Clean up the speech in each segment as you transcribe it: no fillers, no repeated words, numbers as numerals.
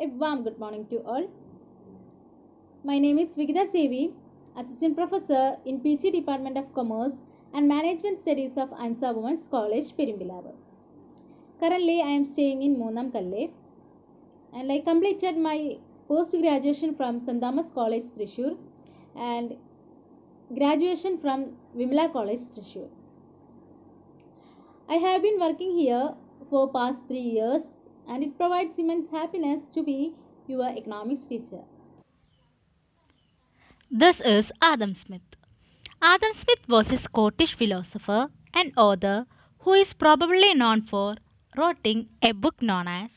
A warm good morning to all. My name is Vigita Sevi, Assistant Professor in PG Department of Commerce and Management Studies of Ansa Women's College, Perimbilava. Currently, I am staying in Monam Kalle and I completed my post-graduation from St. Thomas College, Thrissur and graduation from Vimla College, Thrissur. I have been working here for past 3 years and it provides immense happiness to be your economics teacher. This is Adam Smith. Adam Smith was a Scottish philosopher and author who is probably known for writing a book known as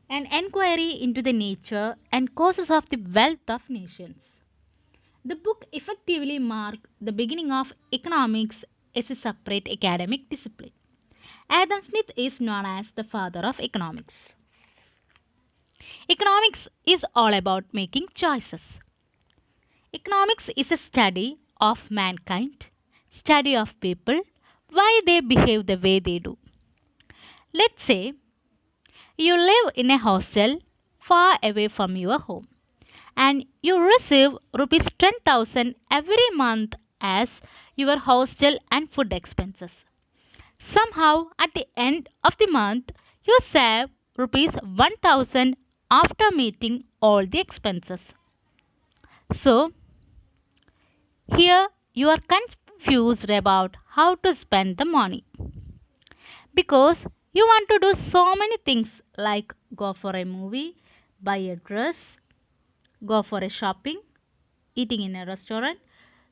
An Enquiry into the Nature and Causes of the Wealth of Nations. The book effectively marked the beginning of economics as a separate academic discipline. Adam Smith is known as the father of economics. Economics is all about making choices. Economics is a study of mankind, study of people, why they behave the way they do. Let's say you live in a hostel far away from your home and you receive rupees 10,000 every month as your hostel and food expenses. Somehow at the end of the month you save rupees 1,000 after meeting all the expenses. So here you are confused about how to spend the money because you want to do so many things like go for a movie, buy a dress, go for a shopping, eating in a restaurant.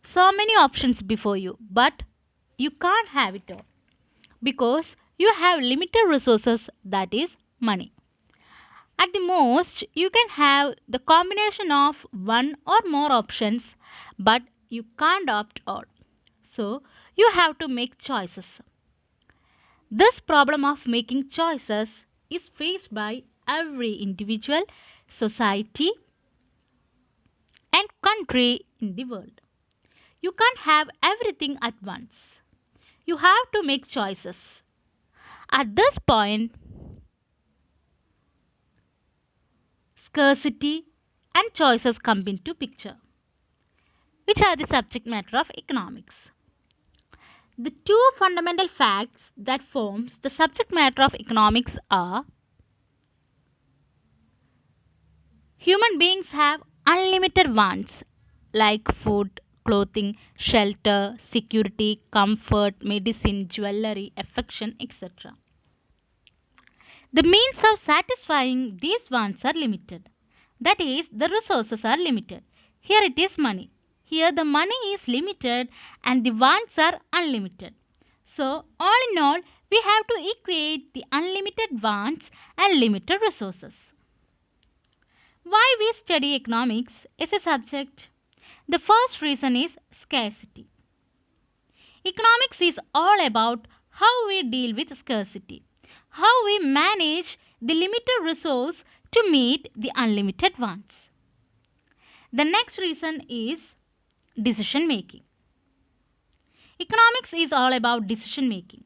So many options before you, but you can't have it all because you have limited resources, that is money. At the most, you can have the combination of one or more options, but you can't opt all. So, you have to make choices. This problem of making choices is faced by every individual, society, and country in the world. You can't have everything at once. You have to make choices. At this point, scarcity and choices come into picture, which are the subject matter of economics. The two fundamental facts that forms the subject matter of economics are human beings have unlimited wants like food, clothing, shelter, security, comfort, medicine, jewelry, affection, etc. The means of satisfying these wants are limited. That is, the resources are limited. Here it is money. Here the money is limited and the wants are unlimited. So, all in all, we have to equate the unlimited wants and limited resources. Why we study economics as a subject? The first reason is scarcity. Economics is all about how we deal with scarcity, how we manage the limited resource to meet the unlimited wants. The next reason is decision making. Economics is all about decision making.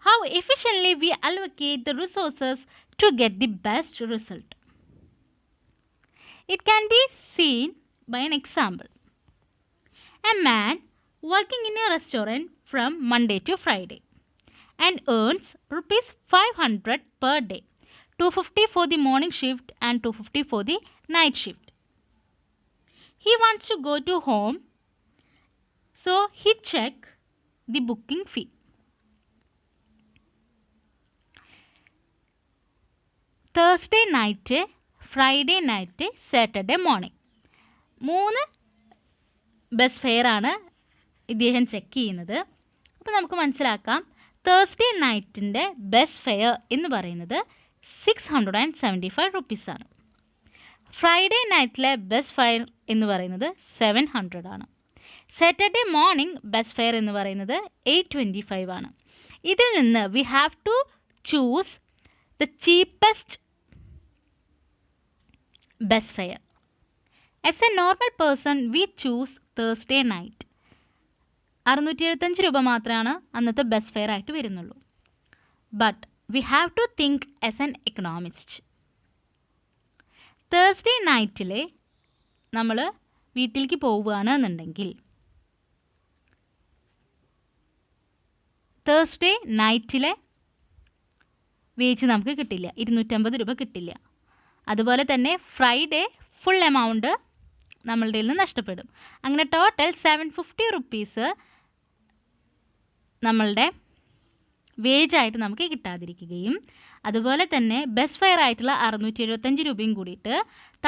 How efficiently we allocate the resources to get the best result. It can be seen by an example. A man working in a restaurant from Monday to Friday and earns rupees 500 per day, 250 for the morning shift and 250 for the night shift. He wants to go to home, so he check the booking fee. Thursday night, Friday night, Saturday morning. മൂന്ന് bus fare ആണ് ഇദ്ദേഹം check ചെയ്യുന്നത്. അപ്പോൾ നമുക്ക് മനസ്സിലാക്കാം Thursday നൈറ്റിൻ്റെ bus fare എന്ന് പറയുന്നത് 675 റുപ്പീസാണ്. ഫ്രൈഡേ നൈറ്റിലെ ബസ് ഫെയർ എന്ന് പറയുന്നത് 700 ആണ്. സാറ്റർഡേ മോർണിംഗ് ബസ് ഫെയർ എന്ന് പറയുന്നത് 825 ആണ്. ഇതിൽ നിന്ന് we have to choose the cheapest bus fare. As a normal person we choose Thursday night. 675 രൂപ മാത്രമാണ് അന്നത്തെ ബസ് ഫെയർ ആയിട്ട് വരുന്നുള്ളൂ. But we have to think as an economist. Thursday നൈറ്റിൽ നമ്മൾ വീട്ടിലേക്ക് പോവുകയാണ് എന്നുണ്ടെങ്കിൽ തേഴ്സ്ഡേ നൈറ്റിലെ വേജ് നമുക്ക് കിട്ടില്ല, 250 രൂപ കിട്ടില്ല. അതുപോലെ തന്നെ ഫ്രൈഡേ ഫുൾ എമൗണ്ട് നമ്മളുടെ നിന്ന് നഷ്ടപ്പെടും. അങ്ങനെ ടോട്ടൽ 750 റുപ്പീസ് നമ്മളുടെ വേജായിട്ട് നമുക്ക് കിട്ടാതിരിക്കുകയും അതുപോലെ തന്നെ ബസ് ഫെയർ ആയിട്ടുള്ള 675 രൂപയും കൂടിയിട്ട്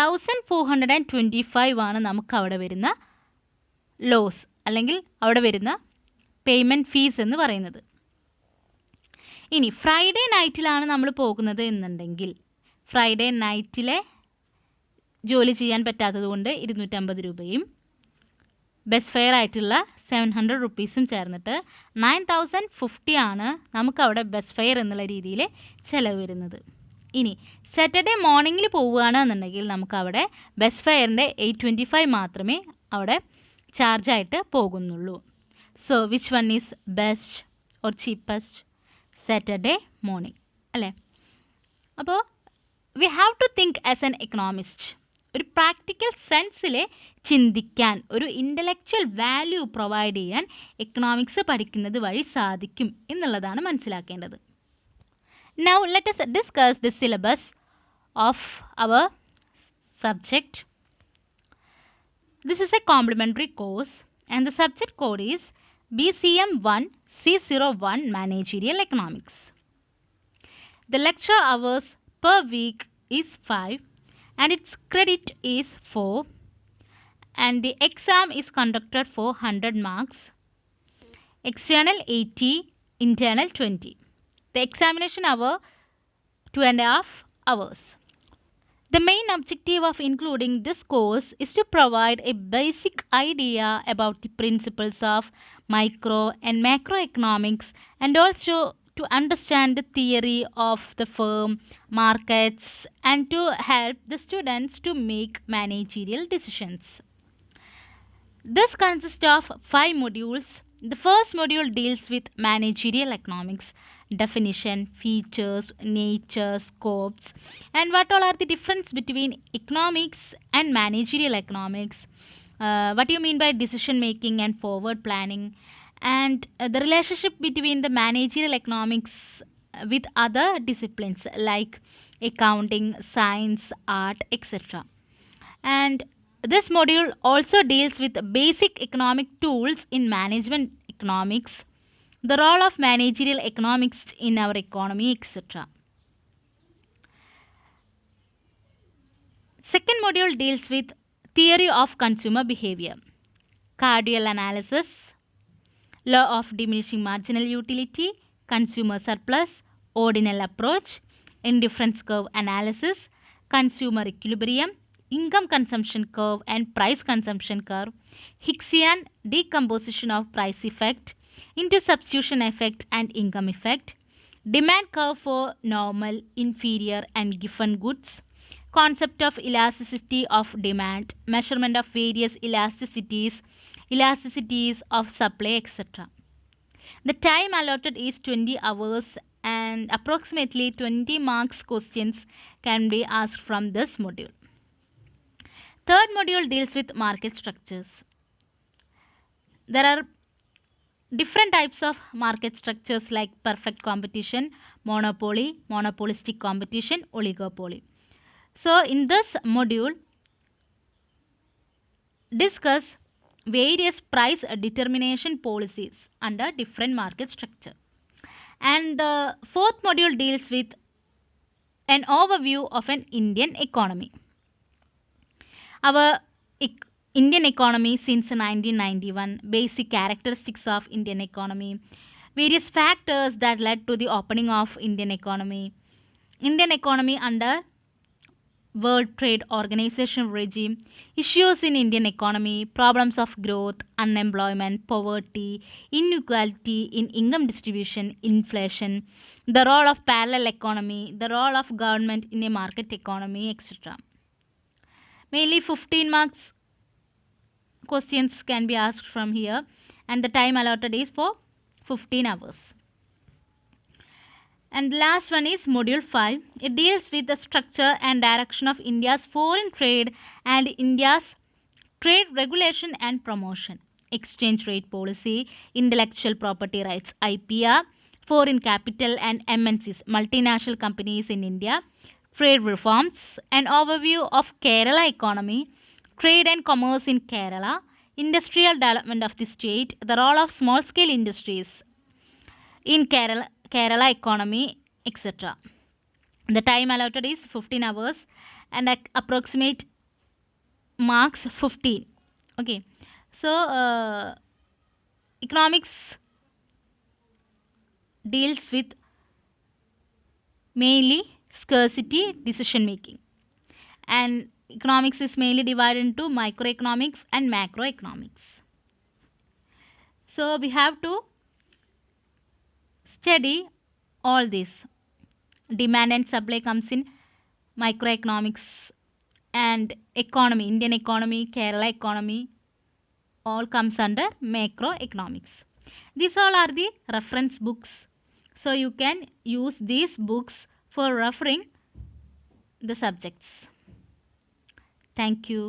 1425 ആണ് നമുക്ക് അവിടെ വരുന്ന ലോസ് അല്ലെങ്കിൽ അവിടെ വരുന്ന പേയ്മെൻറ്റ് ഫീസ് എന്ന് പറയുന്നത്. ഇനി ഫ്രൈഡേ നൈറ്റിലാണ് നമ്മൾ പോകുന്നത് എന്നുണ്ടെങ്കിൽ ഫ്രൈഡേ നൈറ്റിലെ ജോലി ചെയ്യാൻ പറ്റാത്തത് കൊണ്ട് 250 രൂപയും ബസ് ഫെയർ ആയിട്ടുള്ള 700 റുപ്പീസും ചേർന്നിട്ട് 9050 ആണ് നമുക്കവിടെ ബസ് ഫെയർ എന്നുള്ള രീതിയിൽ ചിലവ് വരുന്നത്. ഇനി സാറ്റർഡേ മോർണിംഗിൽ പോവുകയാണ് എന്നുണ്ടെങ്കിൽ നമുക്കവിടെ ബസ് ഫെയറിൻ്റെ 825 മാത്രമേ അവിടെ ചാർജായിട്ട് പോകുന്നുള്ളൂ. So which one is best or cheapest? Saturday morning അല്ലേ? അപ്പോൾ we have to think as an economist. ഒരു പ്രാക്ടിക്കൽ സെൻസിൽ ചിന്തിക്കാൻ, ഒരു ഇൻ്റലക്ച്വൽ വാല്യൂ പ്രൊവൈഡ് ചെയ്യാൻ എക്കണോമിക്സ് പഠിക്കുന്നത് വഴി സാധിക്കും എന്നുള്ളതാണ് മനസ്സിലാക്കേണ്ടത്. Now let us discuss the syllabus of our subject. This is a complementary course and the subject code is BCM1 C01 Managerial Economics. The lecture hours per week is 5 and its credit is 4 and the exam is conducted for 100 marks. External 80, internal 20. The examination hour 2.5 hours. The main objective of including this course is to provide a basic idea about the principles of micro and macroeconomics and also to understand the theory of the firm, markets, and to help the students to make managerial decisions. This consists of 5 modules. The first module deals with managerial economics, definition, features, nature, scopes, and what all are the difference between economics and managerial economics. What do you mean by decision making and forward planning, and the relationship between the managerial economics with other disciplines like accounting, science, art, etc. And this module also deals with basic economic tools in management economics, the role of managerial economics in our economy, etc. Second module deals with theory of consumer behavior, cardial analysis, law of diminishing marginal utility, consumer surplus, ordinal approach, indifference curve analysis, consumer equilibrium, income consumption curve and price consumption curve, Hicksian decomposition of price effect into substitution effect and income effect, demand curve for normal, inferior and given goods, concept of elasticity of demand, measurement of various elasticities of supply, etc. The time allotted is 20 hours and approximately 20 marks questions can be asked from this module. Third module deals with market structures. There are different types of market structures like perfect competition, monopoly, monopolistic competition, oligopoly. So in this module, discuss various price determination policies under different market structure. And the fourth module deals with an overview of an Indian economy. Our Indian economy since 1991, basic characteristics of Indian economy, various factors that led to the opening of Indian economy under World Trade Organization regime, issues in Indian economy, problems of growth, unemployment, poverty, inequality in income distribution, inflation, the role of parallel economy, the role of government in a market economy, etc. Mainly 15 marks questions can be asked from here and the time allotted is for 15 hours. And the last one is Module 5. It deals with the structure and direction of India's foreign trade and India's trade regulation and promotion, exchange rate policy, intellectual property rights (IPR), foreign capital and MNCs, multinational companies in India, trade reforms, an overview of Kerala economy, trade and commerce in Kerala, industrial development of the state, the role of small scale industries in Kerala economy, etc. The time allotted is 15 hours and approximate marks 15. Okay, so economics deals with mainly scarcity decision making, and economics is mainly divided into microeconomics and macroeconomics. So we have to study all this. Demand and supply comes in microeconomics, and economy, Indian economy, Kerala economy, all comes under macroeconomics. These all are the reference books, so you can use these books for referring the subjects. Thank you.